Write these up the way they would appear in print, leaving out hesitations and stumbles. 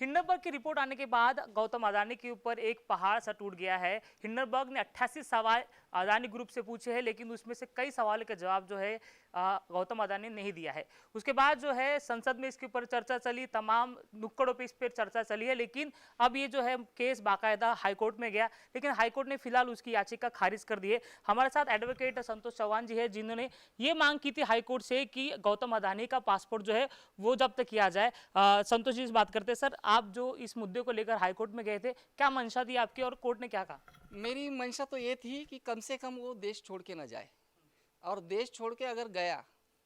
Hindenburg की report आने के बाद गौतम अडानी के ऊपर एक पहाड़ सा टूट गया है। हिंडनबर्ग ने 88 सवाल अडानी ग्रुप से पूछे हैं, लेकिन उसमें से कई सवालों के जवाब जो है गौतम अडानी ने नहीं दिया है। उसके बाद जो है संसद में इसके ऊपर चर्चा चली, तमाम नुक्कड़ों पे इस पर चर्चा चली है, लेकिन अब ये जो है केस बाकायदा हाईकोर्ट में गया, लेकिन हाईकोर्ट ने फिलहाल उसकी याचिका खारिज कर दी है। हमारे साथ एडवोकेट संतोष चौहान जी है, जिन्होंने ये मांग की थी हाईकोर्ट से कि गौतम अडानी का पासपोर्ट जो है वो जब्त किया जाए। संतोष जी से बात करते हैं। सर, आप जो इस मुद्दे को लेकर हाईकोर्ट में गए थे, क्या मंशा थी आपकी और कोर्ट ने क्या कहा? मेरी मंशा तो ये थी कि कम से कम वो देश छोड़ के ना जाए, और देश छोड़ के अगर गया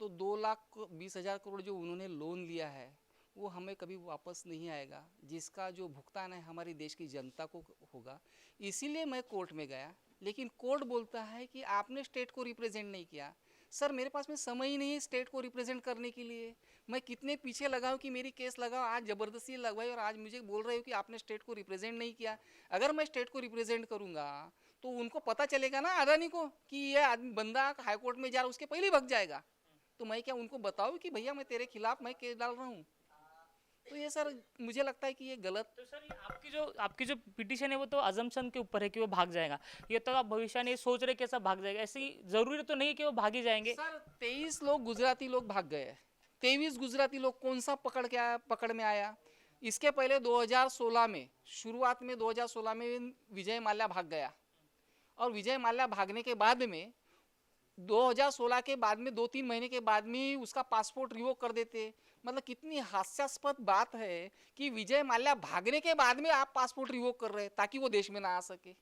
तो 2,20,000 करोड़ जो उन्होंने लोन लिया है वो हमें कभी वापस नहीं आएगा, जिसका जो भुगतान है हमारी देश की जनता को होगा। इसीलिए मैं कोर्ट में गया, लेकिन कोर्ट बोलता है कि आपने स्टेट को रिप्रेजेंट नहीं किया। सर, मेरे पास में समय ही नहीं है स्टेट को रिप्रेजेंट करने के लिए। मैं कितने पीछे लगाऊं कि मेरी केस लगाओ, आज ज़बरदस्ती लगवाई और आज मुझे बोल रहे हो कि आपने स्टेट को रिप्रेजेंट नहीं किया। अगर मैं स्टेट को रिप्रेजेंट करूंगा तो उनको पता चलेगा ना अडानी को कि ये आदमी बंदा हाईकोर्ट में जा रहा, उसके पहले ही भग जाएगा। तो मैं क्या उनको बताऊं कि भैया मैं तेरे खिलाफ मैं केस डाल रहा हूँ? तो ये सर मुझे लगता है कि ये गलत। तो सर, ये आपकी जो पिटीशन है वो तो अजम्पशन के ऊपर है कि वो भाग जाएगा। ये तो आप भविष्य में सोच रहे कैसा भाग जाएगा, ऐसी जरूरी तो नहीं है कि वो भाग ही जाएंगे। सर 23 लोग गुजराती लोग भाग गए। 23 गुजराती लोग कौन सा पकड़ में आया? इसके पहले 2016 में, शुरुआत में 2016 में विजय माल्या भाग गया, और विजय माल्या भागने के बाद में 2016 के बाद में 2-3 महीने के बाद में उसका पासपोर्ट रिवोक कर देते। मतलब कितनी हास्यास्पद बात है कि विजय माल्या भागने के बाद में आप पासपोर्ट रिवोक कर रहे हैं ताकि वो देश में ना आ सके।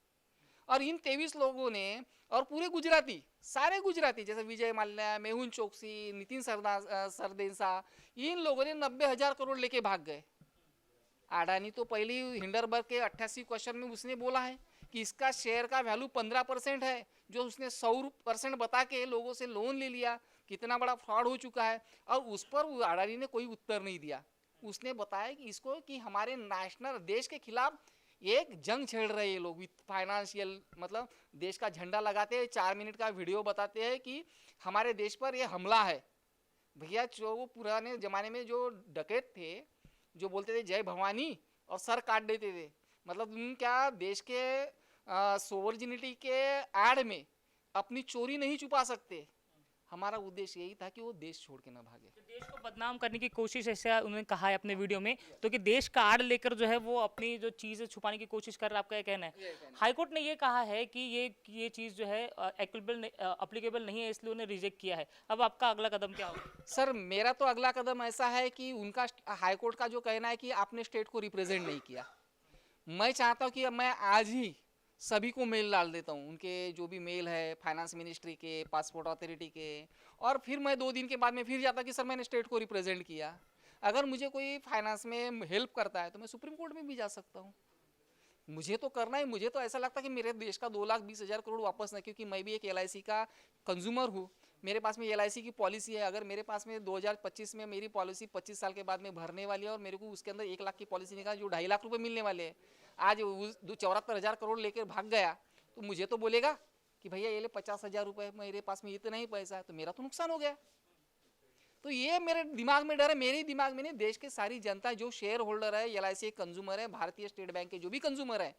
और इन 23 लोगों ने, और पूरे गुजराती, सारे गुजराती जैसे विजय माल्या, मेहुल चोकसी, नितिन सरदेसा, इन लोगों ने 90,000 करोड़ लेके भाग गए। अडानी तो पहले ही हिंडनबर्ग के 88 क्वेश्चन में उसने बोला है कि इसका शेयर का वैल्यू 15% है, जो उसने 100% बता के लोगों से लोन ले लिया। कितना बड़ा फ्रॉड हो चुका है, और उस पर अडानी ने कोई उत्तर नहीं दिया। उसने बताया कि इसको कि हमारे नेशनल देश के खिलाफ एक जंग छेड़ रहे हैं लोग विथ फाइनेंशियल, मतलब देश का झंडा लगाते हैं, 4 मिनट का वीडियो बताते हैं कि हमारे देश पर ये हमला है। भैया, जो वो पुराने ज़माने में जो डकैत थे, जो बोलते थे जय भवानी और सर काट देते थे, मतलब तुम क्या देश के सोवर्जिनिटी के आड़ में अपनी चोरी नहीं छुपा सकते। हमारा उद्देश्य यही था कि वो देश छोड़ के ना भागे। तो देश को बदनाम करने की कोशिश, ऐसा उन्होंने कहा है अपने वीडियो में, तो कि देश का आड़ लेकर जो है वो अपनी जो चीज़ छुपाने की कोशिश कर रहा है, आपका ये कहना है? हाईकोर्ट ने ये कहा है कि ये चीज़ जो है अप्लीकेबल नहीं है, इसलिए उन्हें रिजेक्ट किया है। अब आपका अगला कदम क्या होगा? सर, मेरा तो अगला कदम ऐसा है कि उनका हाईकोर्ट का जो कहना है कि आपने स्टेट को रिप्रेजेंट नहीं किया, मैं चाहता हूँ कि मैं आज ही सभी को मेल डाल देता हूँ, उनके जो भी मेल है फाइनेंस मिनिस्ट्री के, पासपोर्ट अथॉरिटी के, और फिर मैं 2 दिन के बाद में फिर जाता कि सर मैंने स्टेट को रिप्रेजेंट किया। अगर मुझे कोई फाइनेंस में हेल्प करता है तो मैं सुप्रीम कोर्ट में भी जा सकता हूँ। मुझे तो करना है। मुझे तो ऐसा लगता है कि मेरे देश का 2,20,000 करोड़ वापस ना, क्योंकि मैं भी एक LIC का कंज्यूमर हूँ। मेरे पास में LIC की पॉलिसी है। अगर मेरे पास में 2025 में मेरी पॉलिसी 25 साल के बाद में भरने वाली है, और मेरे को उसके अंदर 1 लाख की पॉलिसी निकाल जो 2.5 लाख रुपए मिलने वाले हैं, आज 74,000 करोड़ लेकर भाग गया तो मुझे तो बोलेगा कि भैया ये ले 50,000 रुपये, मेरे पास में इतना ही पैसा है, तो मेरा तो नुकसान हो गया। तो ये मेरे दिमाग में डर है, मेरे दिमाग में नहीं, देश के सारी जनता जो शेयर होल्डर है, LIC कंज्यूमर है, भारतीय स्टेट बैंक के जो भी कंज्यूमर है,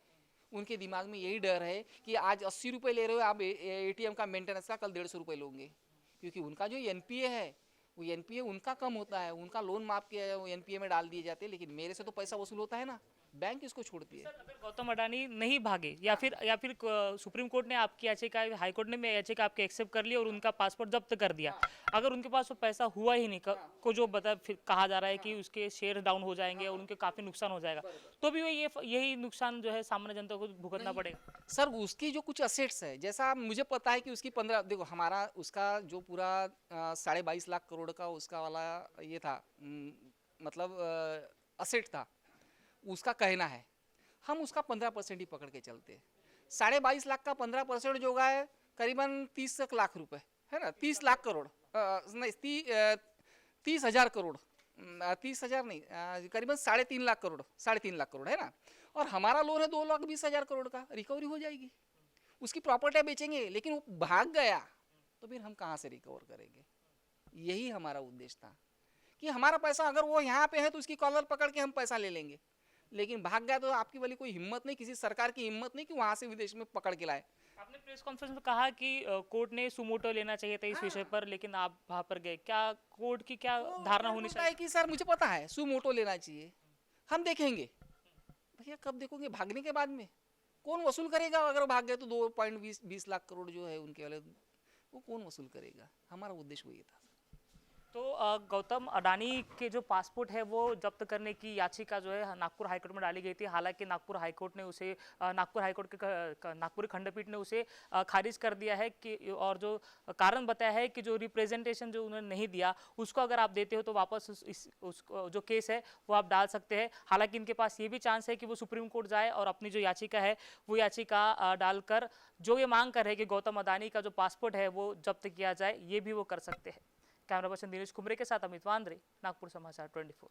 उनके दिमाग में यही डर है कि आज 80 रुपये ले रहे हो आप ATM का मेंटेनेंस का, कल 150 रुपये लोगे, क्योंकि उनका जो NPA है वो NPA उनका कम होता है, उनका लोन माफ किया वो NPA में डाल दिए जाते हैं, लेकिन मेरे से तो पैसा वसूल होता है ना, बैंक इसको छोड़ती है। सर, अगर गौतम अडानी नहीं भागे, या फिर सुप्रीम कोर्ट ने आपकी याचिका, हाई कोर्ट ने याचिका आपके एक्सेप्ट कर ली और उनका पासपोर्ट जब्त कर दिया, अगर उनके पास वो पैसा हुआ ही नहीं, को जो बता फिर कहा जा रहा है कि उसके शेयर डाउन हो जाएंगे और उनके काफी नुकसान हो जाएगा, तो भी वो यही नुकसान जो है सामान्य जनता को भुगतना पड़ेगा? सर, उसकी जो कुछ असेट्स है, जैसा मुझे पता है कि उसकी 15, देखो हमारा उसका जो पूरा 22.5 लाख करोड़ का उसका वाला ये था, मतलब असेट था, उसका कहना है हम उसका 15% ही पकड़ के चलते हैं। 22.5 लाख का 15% जो होगा है करीबन 30 लाख रुपए, है ना, 30 लाख करोड़, नहीं 30,000 करोड़, 30,000 नहीं, करीबन 3.5 लाख करोड़, 3.5 लाख करोड़ है ना। और हमारा लोन है 2,20,000 करोड़ का, रिकवरी हो जाएगी, उसकी प्रॉपर्टी बेचेंगे, लेकिन वो भाग गया तो फिर हम कहाँ से रिकवर करेंगे? यही हमारा उद्देश्य था कि हमारा पैसा अगर वो यहाँ पे है तो उसकी कॉलर पकड़ के हम पैसा ले लेंगे, लेकिन भाग गया तो आपकी वाली कोई हिम्मत नहीं, किसी सरकार की हिम्मत नहीं कि वहां से विदेश में पकड़ के लाए। आपने प्रेस कॉन्फ्रेंस में कहा कि कोर्ट ने सुमोटो लेना चाहिए था इस विषय पर, लेकिन आप वहां पर गए। क्या कोर्ट की क्या धारणा होनी बोलता है चाहिए? कि सर मुझे पता है सुमोटो लेना चाहिए, हम देखेंगे। भैया कब देखोगे? भागने के बाद में कौन वसूल करेगा? अगर वो भाग गए तो 2.20 लाख करोड़ जो है उनके वाले, वो कौन वसूल करेगा? हमारा उद्देश्य वही था। तो गौतम अडानी के जो पासपोर्ट है वो जब्त करने की याचिका जो है नागपुर हाईकोर्ट में डाली गई थी। हालांकि नागपुर हाईकोर्ट ने उसे नागपुर हाईकोर्ट के नागपुर खंडपीठ ने उसे खारिज कर दिया है कि, और जो कारण बताया है कि जो रिप्रेजेंटेशन जो उन्होंने नहीं दिया उसको अगर आप देते हो तो वापस जो केस है वो आप डाल सकते हैं। हालांकि इनके पास ये भी चांस है कि वो सुप्रीम कोर्ट जाए और अपनी जो याचिका है वो याचिका डालकर जो ये मांग कर रहे हैं कि गौतम अडानी का जो पासपोर्ट है वो जब्त किया जाए, ये भी वो कर सकते हैं। कैमरा पर्सन दिनेश कुमरे के साथ अमित वांद्रे, नागपुर समाचार 24।